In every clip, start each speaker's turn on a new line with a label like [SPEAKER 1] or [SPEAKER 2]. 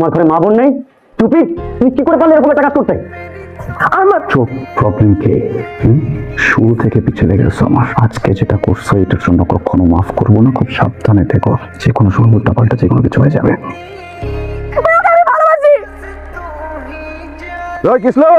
[SPEAKER 1] তোমার ঘরে মা বোন নেই? টুপি, তুমি কি করে পারলে এরকম একটা কাজ করতে? আমার চোখ প্রবলেম কে? শুরু থেকে পিছিয়ে গেছো আমার। আজকে যেটা করছো এটার জন্য কখনো মাফ করবো না। খুব সাবধানে থেকো, যে কোনো সময় উল্টা পাল্টা যে কোনো কিছু হয়ে যাবে। কিসলো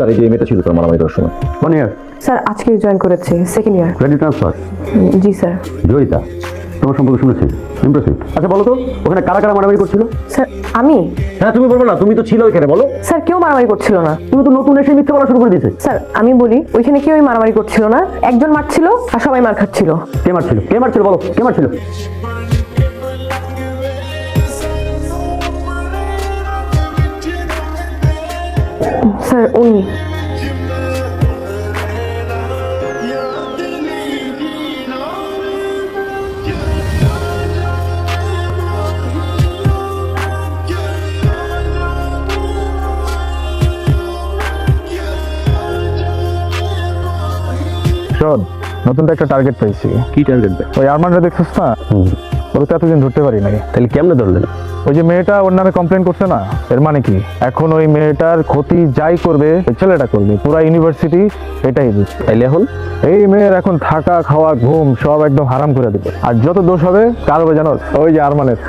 [SPEAKER 1] স্যার, এই যে মেয়েটা ছিল তোর মারামারি করার সময়। 1 ইয়ার
[SPEAKER 2] স্যার আজকে জয়েন করেছে, সেকেন্ড ইয়ার।
[SPEAKER 1] Credit transfer?
[SPEAKER 2] জি স্যার।
[SPEAKER 1] জয়িতা, তোমার সম্পর্কে শুনেছি, ইমপ্রেসিভ। আচ্ছা বলো তো, ওখানে কারা কারা মারামারি করছিল?
[SPEAKER 2] স্যার আমি?
[SPEAKER 1] হ্যাঁ তুমি বলবো না, তুমি তো ছিল ওইখানে, বলো।
[SPEAKER 2] স্যার কেউ মারামারি করছিল না।
[SPEAKER 1] তুমি তো নতুন এসে মিথ্যা বলা শুরু করে দিয়েছে।
[SPEAKER 2] স্যার আমি বলি, ওইখানে কেউই মারামারি করছিল না, একজন মারছিল আর সবাই মার খাচ্ছিল।
[SPEAKER 1] কে মারছিল? কে মারছিল বলো, কে মারছিল?
[SPEAKER 2] স্যার উনি।
[SPEAKER 3] শোন, নতুন একটা টার্গেট পেয়েছি।
[SPEAKER 1] কি টার্গেট?
[SPEAKER 3] ওই আরমানটা দেখছিস না, ওরা তো এতদিন ধরতে পারি নাই।
[SPEAKER 1] তাহলে কেমনে ধরলেন?
[SPEAKER 3] ওই যে মেয়েটা ওর নামে কমপ্লেন করছে না, এর মানে কি এখন ওই মেয়েটার ক্ষতি যাই করবে ওই ছেলেটা করবে, পুরা ইউনিভার্সিটি এটাই বুঝছে।
[SPEAKER 1] তাইলে এখন
[SPEAKER 3] এই মেয়ের এখন থাকা খাওয়া ঘুম সব একদম হারাম করে দেবে। আর যত দোষ হবে কার হবে জানো? ওই যে আরমানের।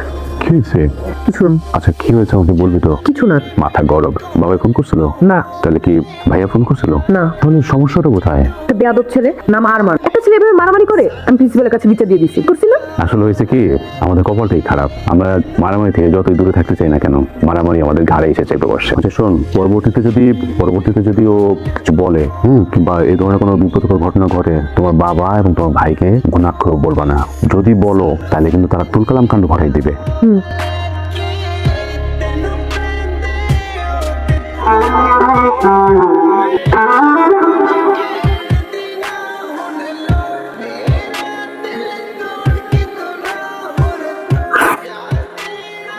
[SPEAKER 1] কি হয়েছে? কিছু। আচ্ছা কি হয়েছে আমাকে বলবি তো?
[SPEAKER 2] কিছু না।
[SPEAKER 1] মাথা গরম। বাবা ফোন করছিল?
[SPEAKER 2] না।
[SPEAKER 1] তাহলে কি ভাইয়া ফোন করছিল?
[SPEAKER 2] না।
[SPEAKER 1] তাহলে সমস্যাটা কোথায়?
[SPEAKER 2] একটা বেয়াদব ছেলে, নাম আরমান, একটা ছেলে এভাবে মারামারি করে আমি প্রিন্সিপালের কাছে বিচার দিয়ে দিছি। করছিল?
[SPEAKER 1] আসলে হয়েছে কি, আমাদের কপালটাই খারাপ। আমরা মারামারি থেকে যতই দূরে থাকতে চাই না কেন, মারামারি আমাদের ঘাড়ে এসে চেপে বসে। আচ্ছা শোন, পরবর্তীতে যদি ও কিছু বলে কিংবা এই ধরনের কোনো বিপদকর ঘটনা ঘটে, তোমার বাবা এবং তোমার ভাইকে গুণাক্ষর বলবা না। যদি বলো তাহলে কিন্তু তারা তুলকালাম কাণ্ড ঘটাই দিবে।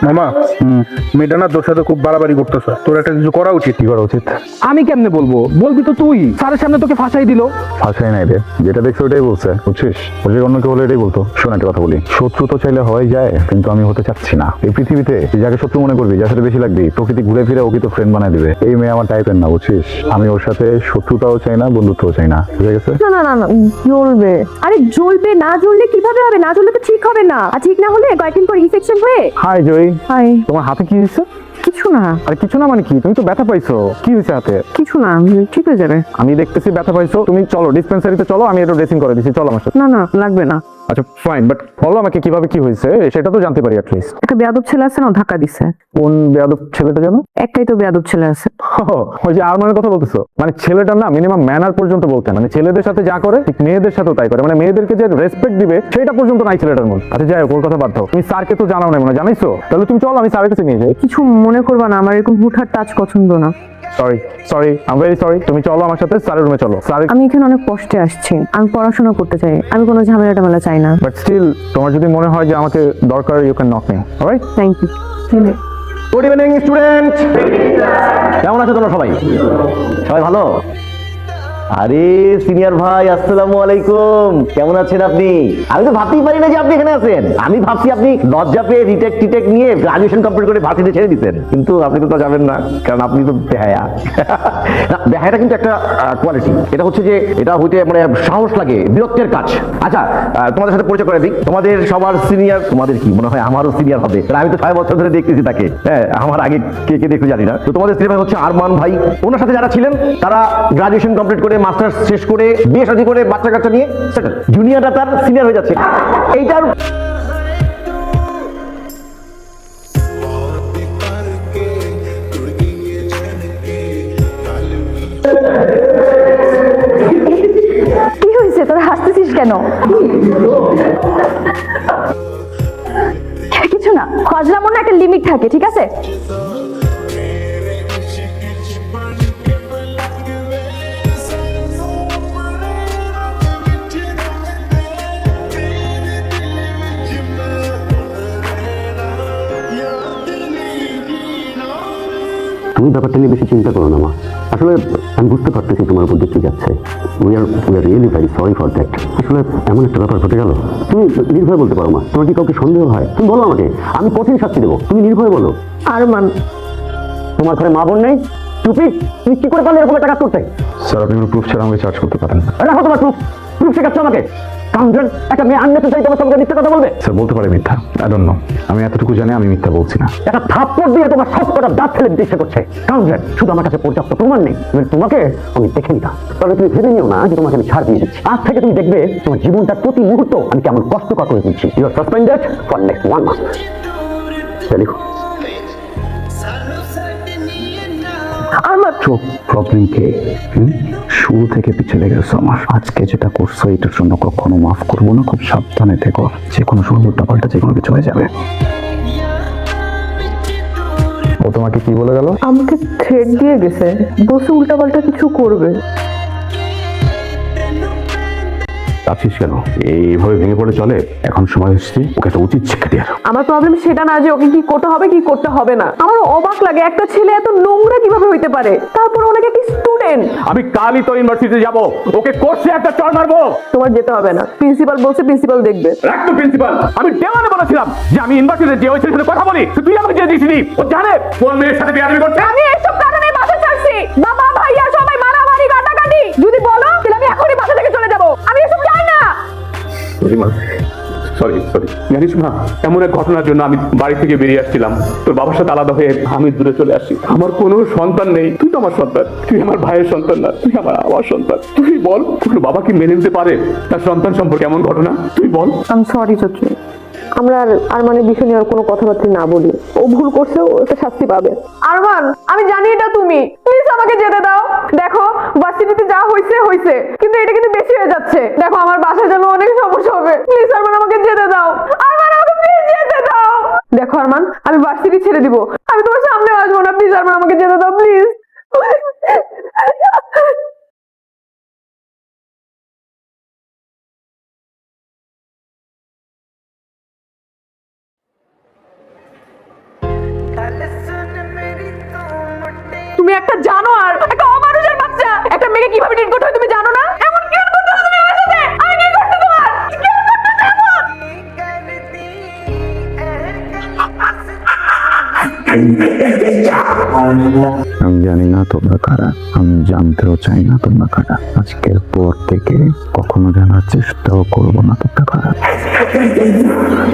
[SPEAKER 4] মামা, মেয়েটা না তোর সাথে খুব বাড়াবাড়ি করতেছে, তোর একটা কিছু করা উচিত।
[SPEAKER 3] কি করা উচিত?
[SPEAKER 4] আমি কেমনে বলবো? বলবি তো তুই। স্যারের সামনে তোকে ফাঁসাই দিল।
[SPEAKER 3] ফাঁসাই নাই রে, যেটা দেখছো ওটাই বলছে, বুঝছিস? ওর যে অন্য কেউ হলে এটাই বলতো। শোন একটা কথা বলি, শত্রু তো চাইলে হওয়াই যায়, কিন্তু আমি হতে চাচ্ছি না। এই পৃথিবীতে যাকে শত্রু মনে করবি, যার সাথে বেশি লাগবি, প্রকৃতি ঘুরে ফিরে ওকে তো ফ্রেন্ড বানায় দিবে। এই মেয়ে আমার টাইপের না, বুঝছিস? আমি ওর সাথে শত্রুতাও চাই না, বন্ধুত্বও চাই না। ঠিক আছে?
[SPEAKER 2] না না না না, জ্বলবে। আরে জ্বলবে না, জ্বললে কিভাবে হবে? না জ্বললে তো ঠিক হবে না। আর ঠিক না হলে কয়েকদিন পর ইনফেকশন হয়ে।
[SPEAKER 3] হাই জয়ী,
[SPEAKER 2] হাই।
[SPEAKER 3] তোমার হাতে কি হয়েছে?
[SPEAKER 2] কিছু না।
[SPEAKER 3] আরে কিছু না মানে কি? তুমি তো ব্যথা পাইছো। কি হয়েছে হাতে?
[SPEAKER 2] কিছু না, ঠিক হয়ে যাবে।
[SPEAKER 3] আমি দেখতেছি ব্যথা পাইছো। তুমি চলো ডিসপেন্সারিতে চলো, আমি এটা ড্রেসিং করে দিচ্ছি। চলো আমার সাথে।
[SPEAKER 2] না না, লাগবে না।
[SPEAKER 3] আচ্ছা ফাইন, বাট বলো আমাকে কিভাবে কি হয়েছে, সেটা তো জানতে পারি অ্যাটলিস্ট।
[SPEAKER 2] একটা বেয়াদব ছেলে আছে না, ধাক্কা দিছে।
[SPEAKER 3] কোন বেয়াদব ছেলেটা জানো?
[SPEAKER 2] একটাই তো বেয়াদব ছেলে আছে।
[SPEAKER 3] ওই যে আরমানের কথা বলতেছো, মানে ছেলেটা না মিনিমাম ম্যানার পর্যন্ত বলতে, মানে ছেলেদের সাথে যা করে ঠিক মেয়েদের সাথেও তাই করে, মানে মেয়েদেরকে যে রেসপেক্ট দিবে সেটা পর্যন্ত নাই ছেলেটার মধ্যে। আচ্ছা যাই হোক, ওর কথা বাদ দাও। তুমি স্যারকে তো জানাও না মনে, জানাইছো? তাহলে তুমি চলো আমি স্যারের কাছে নিয়ে যাই।
[SPEAKER 2] কিছু মনে করবা না, আমার এরকম হুটহাট টাচ পছন্দ না।
[SPEAKER 3] Sorry sorry, I am very sorry. তুমি চলো আমার সাথে স্যারের রুমে চলো। স্যার,
[SPEAKER 2] আমি এখানে অনেক কষ্টে আসছি, আমি পড়াশোনা করতে চাই, আমি কোনো ঝামেলা টামেলা চাই না।
[SPEAKER 3] বাট স্টিল তোমার যদি মনে হয় যে আমাকে দরকার, you can knock me. Alright?
[SPEAKER 2] Thank you.
[SPEAKER 1] Good evening student. কেমন আছো তোমরা সবাই? সবাই ভালো? আরে সিনিয়র ভাই, আসসালামু আলাইকুম। কেমন আছেন আপনি? আমি তো ভাবতেই পারি না যে আপনি এখানে আছেন। আমি ভাবছি আপনি লজ্জা পেয়ে রিটেক টিটেক নিয়ে গ্রাজুয়েশন কমপ্লিট করে ভার্সিটি ছেড়ে দিতেন, কিন্তু আপনি তো তা যাবেন না, কারণ আপনি তো বেহায়া। না, বেহায়াটা কিন্তু একটা কোয়ালিটি। এটা হচ্ছে যে এটা হইতে মানে সাহস লাগে, বীরত্বের কাজ। আচ্ছা তোমাদের সাথে পরিচয় করে দিই। তোমাদের সবার সিনিয়র, তোমাদের কি মনে হয় আমারও সিনিয়র হবে, কারণ আমি তো 6 বছর ধরে দেখতেছি তাকে। হ্যাঁ, আমার আগে কে কে দেখতে জানি না। তো তোমাদের সিনিয়র হচ্ছে আরমান ভাই। ওনার সাথে যারা ছিলেন তারা গ্রাজুয়েশন কমপ্লিট করে মাস্টার্স শেষ করে বিয়ে শাদী করে বাচ্চা কাচ্চা নিয়ে সেটেল। জুনিয়রটা তার সিনিয়র হয়ে যাচ্ছে। এইটার
[SPEAKER 2] কেন? কিছু না, ফজলামোর না একটা লিমিট থাকে, ঠিক আছে?
[SPEAKER 5] তুমি ব্যাপারটা নিয়ে বেশি চিন্তা করো না মা। আসলে আমি বুঝতে পারতেছি তোমার উপর দিয়ে কি যাচ্ছে। We are really very sorry for that. আসলে এমন একটা ব্যাপার ঘটে গেল। তুমি নির্ভয় বলতে পারো মা, তোমার কি কাউকে সন্দেহ হয়? তুমি বলো আমাকে, আমি কঠিন শাস্তি দেবো, তুমি নির্ভয় বলো।
[SPEAKER 2] আরমান,
[SPEAKER 5] তোমার ঘরে মা বোন নেই? টুপি, তুমি কি করে পারলে এরকম একটা কাজ করতে?
[SPEAKER 3] স্যার আপনি কোনো প্রুফ ছাড়া আমাকে চার্জ করতে পারেন না।
[SPEAKER 5] রাখো তোমার প্রুফ, প্রুফ শেখাচ্ছ আমাকে। কাউন্টার একটা মেয়ে আননেসেসারি তোমার সঙ্গে মিথ্যা কথা বলবে?
[SPEAKER 3] স্যার বলতে পারে মিথ্যা, আই ডোন্ট নো। আমি এতটুকু জানি আমি মিথ্যা বলছি না।
[SPEAKER 5] একটা থাপ্পড় দিয়ে তোমার সব কটা দাঁত ফেলে দিতে ইচ্ছে করছে। কাউন্টার, শুধু আমার কাছে পর্যাপ্ত প্রমাণ নেই, তোমাকে আমি দেখে নিতাম। তবে তুমি ভেবে নিও না যে তোমাকে আমি ছাড় দিয়ে দিচ্ছি। আজ থেকে তুমি দেখবে তোমার জীবনটা প্রতি মুহূর্ত আমি কেমন কষ্টকর করে দিচ্ছি। You are suspended for next 1 month. দেখো
[SPEAKER 2] আরমান,
[SPEAKER 3] চোখ প্রবলেম কে? শুরু থেকে পিছলে গেছো আমার। আজকে যেটা করছো এটার জন্য কখনো মাফ করবো না। খুব সাবধানে থেকো, যে কোনো সময় উল্টা পাল্টা যে কোনো কিছু হয়ে যাবে। ও তোমাকে কি বলে গেল?
[SPEAKER 2] আমাকে থ্রেড দিয়ে গেছে, বসে উল্টাপাল্টা কিছু করবে।
[SPEAKER 3] আছিস কেন? এইভাবে ভেঙে পড়ে চলে? এখন সময় হচ্ছে ওকে একটা উচিত শিক্ষা দেওয়ার।
[SPEAKER 2] আমার প্রবলেম সেটা না যে ওকে কি করতে হবে কি করতে হবে না। আমার অবাক লাগে একটা ছেলে এত নোংরা কিভাবে হইতে পারে, তারপর অনেকে কি স্টুডেন্ট।
[SPEAKER 6] আমি কালই তো ইউনিভার্সিটিতে যাব, ওকে কোর্সে একটা চড় মারবো।
[SPEAKER 2] তোমার যেতে হবে না, প্রিন্সিপাল বলছে, প্রিন্সিপাল দেখবে।
[SPEAKER 6] রাখতো প্রিন্সিপাল, আমি দেওয়ানে বলেছিলাম যে আমি ইউনিভার্সিটিতে যে ওই ছেলের সাথে কথা বলি, তুই আমাকে যে দিছিলি। ও জানে কোন মেয়ের সাথে বিয়ে করছে।
[SPEAKER 2] আমি এসব কারণে বাসা ছাড়ছি। বাবা ভাইয়া সবাই মারামারি কাটাকাটি যদি বলো তাহলে আমি এখনই বাসা থেকে চলে যাব। আমি এসব চাই না।
[SPEAKER 6] সরি জানিস না, এমন এক ঘটনার জন্য আমি বাড়ি থেকে বেরিয়ে আসছিলাম, তোর বাবার সাথে আলাদা হয়ে আমি দূরে চলে আসি। আমার কোনো সন্তান নেই, তুই তো আমার সন্তান। তুই আমার ভাইয়ের সন্তান না, তুই আমার সন্তান। তুই বল, কোনো বাবা কি মেনে নিতে পারে তার সন্তান সম্পর্কে এমন ঘটনা? তুই বল।
[SPEAKER 2] আমি সরি চচ্চু, আমরা আরমানের বিষয় নিয়ে আর কোনো কথাবার্তা না বলি। ও ভুল করছে, ও একটা শাস্তি পাবে। আরমান, আমি জানি এটা তুমি, প্লিজ আমাকে যেতে দাও। দেখো ভার্সিটিতে যা হয়েছে হয়েছে, কিন্তু এটা কিন্তু বেশি হয়ে যাচ্ছে। দেখো আমার বাসায় যেন অনেক সমস্যা হবে। প্লিজ আরমান আমাকে যেতে দাও। আরমান আমাকে প্লিজ যেতে দাও। দেখো আরমান, আমি ভার্সিটি ছেড়ে দিব, আমি তোমার সামনে আসবো না। প্লিজ আরমান আমাকে যেতে দাও, প্লিজ। তুমি একটা জানোয়ার, একটা অমানুষের বাচ্চা। একটা মেয়েকে কিভাবে ট্রিট করতে হয় তুমি জানো না? এমন কেন করতে হবে তুমি আমার সাথে? আমি কি করতে তোমার? কেন করতে এমন?
[SPEAKER 3] আমি জানি না তোমরা কারা, আমি জানতেও চাই না তোমরা কারা। আজকের পর থেকে কখনো জানার চেষ্টাও করবো না তোমরা কারা।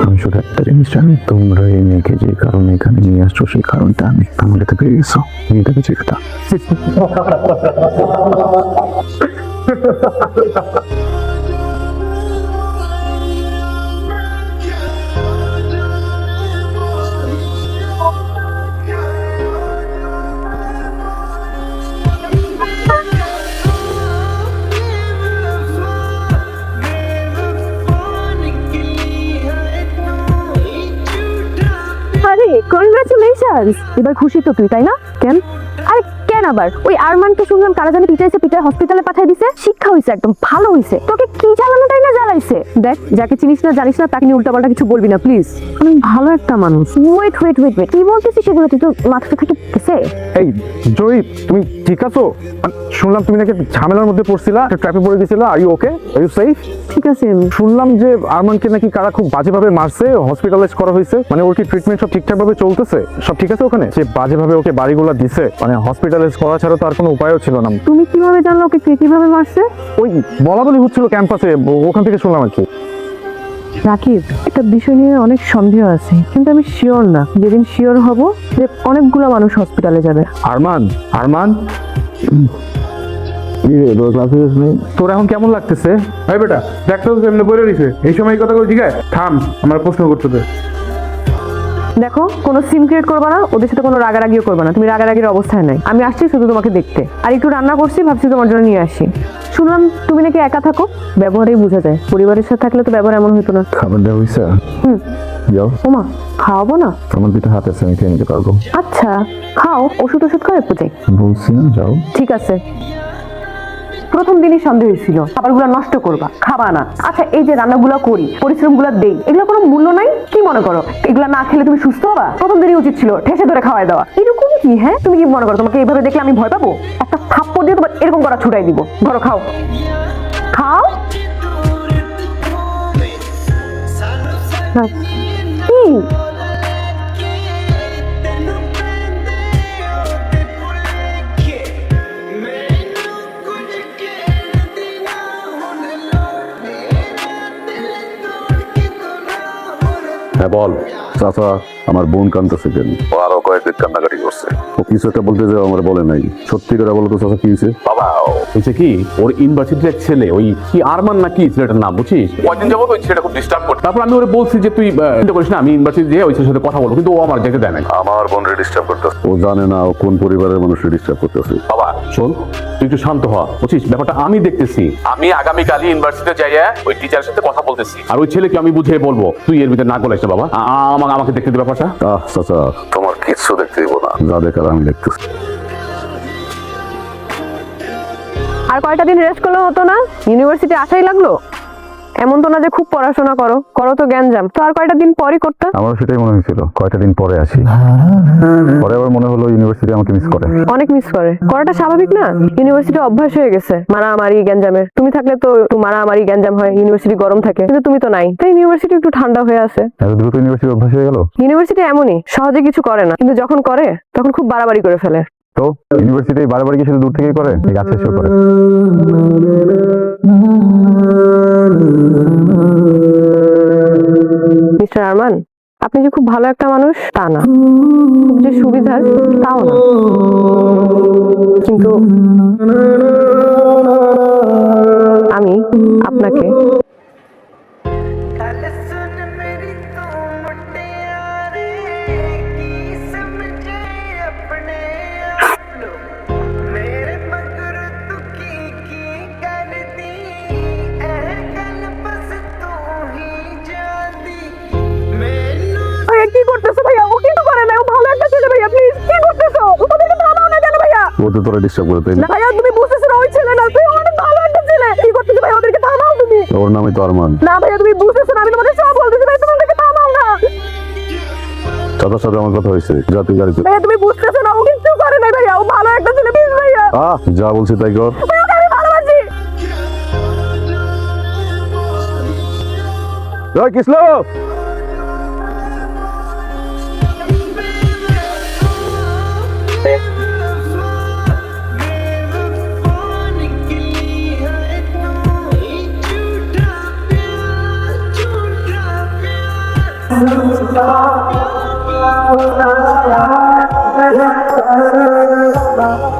[SPEAKER 3] আমি শুধু একটা জিনিস জানি, তোমরা এই মেয়েকে যে কারণে এখানে নিয়ে আসছো সেই কারণটা আমি আমার কাছে পেয়ে গেছো। মেয়েটাকে চেষ্টা
[SPEAKER 2] আরে কনগ্রাচুলেশনস, এবার খুশি তো তুই, তাই না? কেন? আরে কেন আবার? ওই আরমানকে শুনলাম কারা জানি পিটাই হসপিটালে পাঠিয়ে দিছে। শিক্ষা হইছে, একদম ভালো হইছে। তোকে কি জ্বালানোটাই না জ্বালাইছে। দেখ, যাকে চিনিস না জানিস না তাকে নিয়ে উল্টাপাল্টা কিছু বলবি না প্লিজ। আমি ভালো একটা মানুষ। ওয়েট কি বলতেছিস সেগুলো? তুই তো মাথাটা থেকে গেছে।
[SPEAKER 7] এই জয়ী, তুমি ঠিক আছো? শুনলাম তুমি নাকি ঝামেলার মধ্যে পড়ছিলা, ট্র্যাপে পড়ে গেছিলা। Are you okay? Are you safe?
[SPEAKER 2] ঠিক আছে।
[SPEAKER 7] শুনলাম যে আরমানকে নাকি কারা খুব বাজেভাবে মারছে, হসপিটালাইজ করা হয়েছে। মানে ওর কি ট্রিটমেন্ট সব ঠিকঠাক ভাবে চলতেছে? সব ঠিক আছে ওখানে? যে বাজেভাবে ওকে বাড়িগুলো দিছে, মানে হসপিটালাইজ করা ছাড়া তো আর কোনো উপায়ও ছিল না।
[SPEAKER 2] তুমি কিভাবে জানলো ওকে কে কিভাবে মারছে?
[SPEAKER 7] ওই বলা বলি হচ্ছিল ক্যাম্পাসে, ওখান থেকে শুনলাম আর কি।
[SPEAKER 2] রাকিব, একটা বিষয় নিয়ে অনেক সন্দেহ আছে, কিন্তু আমি শিওর না। যেদিন শিওর হব যে অনেকগুলো মানুষ হসপিটালে যাবে।
[SPEAKER 7] আরমান
[SPEAKER 3] তোর এখন কেমন লাগতেছে?
[SPEAKER 4] ভাই বেটা, দেখতো কেমনে পড়ে রয়েছে। এই সময় এই কথা করে জিজ্ঞাসা থাম, আমার প্রশ্ন করতে দে।
[SPEAKER 2] দেখো কোনো সিন ক্রিয়েট করবে না, ওদের সাথে কোনো রাগারাগিও করবে না। তুমি রাগারাগির অবস্থায় নাই। আমি আসছি শুধু তোমাকে দেখতে, আর একটু রান্না করছি, ভাবছি তোমার জন্য নিয়ে আসি। শুনলাম তুমি নাকি একা থাকো, ব্যবহারেই বোঝা যায়। পরিবারের সাথে থাকলে তো ব্যবহার এমন হতো না।
[SPEAKER 3] খাবার দেওয়া হয়েছে? যাও,
[SPEAKER 2] ওমা, খাওয়াবো না?
[SPEAKER 3] আমার দুটো হাত আছে, আমি খেয়ে নিতে পারবো।
[SPEAKER 2] আচ্ছা খাও, ওষুধ খাও একটু যাই।
[SPEAKER 3] বলছি না, যাও।
[SPEAKER 2] ঠিক আছে। প্রথম দিনই সন্দেহ হয়েছিল খাবারগুলো নষ্ট করবা, খাবা না। আচ্ছা এই যে রান্নাগুলো করি, পরিশ্রমগুলো দেই, এগুলো কোনো মূল্য নাই? কি মনে করো এগুলো না খেলে তুমি সুস্থ হবা? প্রথম দিনই উচিত ছিল ঠেসে ধরে খাওয়াই দেওয়া। এরকম কি? হ্যাঁ তুমি কি মনে করো তোমাকে এইভাবে দেখলে আমি ভয় পাবো? একটা থাপ্পড় দিয়ে তোমার এরকম করা ছুটাই দিব। ধরো খাও, খাও। হ্যাঁ। কি
[SPEAKER 3] হ্যাঁ বল। চাচা, আমার বোন কান্দতেছে কেন? ও আরো কয়েকদিন কান্নাকাটি করছে। ও কিছু একটা বলতে যে আমার বলে নাই। সত্যি করে বলো তো চাচা, কি হয়েছে?
[SPEAKER 6] বাবা হয়েছে কি, ওর ইউনিভার্সিটির এক ছেলে, ওই কি আরমান নাকি ছেলেটার নাম, বুঝছিস? কয়েকদিন যাবত ওই ছেলেটা খুব ডিস্টার্ব করে। তারপর আমি ওরে বলছি যে তুই চিন্তা করিস না, আমি ইউনিভার্সিটি যেয়ে ওই ছেলের সাথে কথা বলবো, কিন্তু ও আমার যেতে দেয় না।
[SPEAKER 3] আমার বোনরে ডিস্টার্ব করতেছে। ও জানে না ও কোন পরিবারের মানুষকে ডিস্টার্ব করতেছে।
[SPEAKER 6] বাবা শোন, তুই একটু শান্ত হ, বুঝছিস? ব্যাপারটা আমি দেখতেছি। আমি আগামীকালই ইউনিভার্সিটিতে যাইয়া ওই টিচারের সাথে কথা বলতেছি, আর ওই ছেলেকে আমি বুঝিয়ে বলবো। তুই এর ভিতরে না গলাইস না বাবা, আমাকে দেখতে দে ব্যাপারটা।
[SPEAKER 3] চাচা, তোমার কিচ্ছু দেখতে দিব না, যা দেখার আমি দেখতেছি।
[SPEAKER 2] আর কয়টা দিন রেস্ট করলে হতো না? ইউনিভার্সিটি আসাই লাগলো। এমন তো না যে খুব পড়াশোনা করো, করো তো জ্ঞানজাম। তো আর কয়টা দিন পরই করতে।
[SPEAKER 3] আমারও সেটাই মনে হয়েছিল, কয়টা দিন পরে আসি। পরে আবার মনে হলো ইউনিভার্সিটি আমাকে মিস করে।
[SPEAKER 2] অনেক মিস করে, করাটা স্বাভাবিক না? ইউনিভার্সিটি অভ্যাস হয়ে গেছে মারামারি গ্যাঞ্জামের। তুমি থাকলে তো একটু মারামারি গ্যাঞ্জাম হয়, ইউনিভার্সিটি গরম থাকে, কিন্তু তুমি তো নাই, তাই ইউনিভার্সিটি একটু ঠান্ডা হয়ে আছে।
[SPEAKER 3] এত দ্রুত ইউনিভার্সিটি অভ্যাস হয়ে গেল?
[SPEAKER 2] ইউনিভার্সিটি এমনই, সহজে কিছু করে না, কিন্তু যখন করে তখন খুব বাড়াবাড়ি করে ফেলে।
[SPEAKER 3] তো ইউনিভার্সিটি বারবার কি শুধু দূর থেকেই করে, কাছে এসেও করে?
[SPEAKER 2] মিস্টার আরমান, আপনি যে খুব ভালো একটা মানুষ তা না, খুব যে সুবিধার তাও না, কিন্তু আমি আপনাকে কি করতেছো ভাইয়া? ও কিন্তু করে না, ও ভালো একটা ছেলে ভাইয়া, প্লিজ কি করতেছো? ওদেরকে থামাও না কেন ভাইয়া?
[SPEAKER 3] ও তো তোরা ডিস্টার্ব করে, তাই
[SPEAKER 2] না
[SPEAKER 3] না?
[SPEAKER 2] ভাইয়া তুমি বুঝতেছো না, ওই ছেলে না, তুই অনেক ভালো একটা ছেলে। কি করতেছো ভাইয়া? ওদেরকে থামাও তুমি।
[SPEAKER 3] ওর নামই তো আরমান।
[SPEAKER 2] না ভাইয়া তুমি বুঝতেছো না, আমি তোমাদের সব বলতেছি ভাই, তুমি ওদেরকে থামাও না।
[SPEAKER 3] চাচার সাথে আমার কথা হয়েছে, যা তুই গাড়িতে।
[SPEAKER 2] ভাইয়া তুমি বুঝতেছো না, ও কিছু করে না ভাইয়া, ও ভালো একটা ছেলে, প্লিজ ভাইয়া।
[SPEAKER 3] যা বলছি তাই কর।
[SPEAKER 2] ভাইয়া ওকে আমি ভালোবাসি।
[SPEAKER 3] কিসলো?
[SPEAKER 8] Thank you.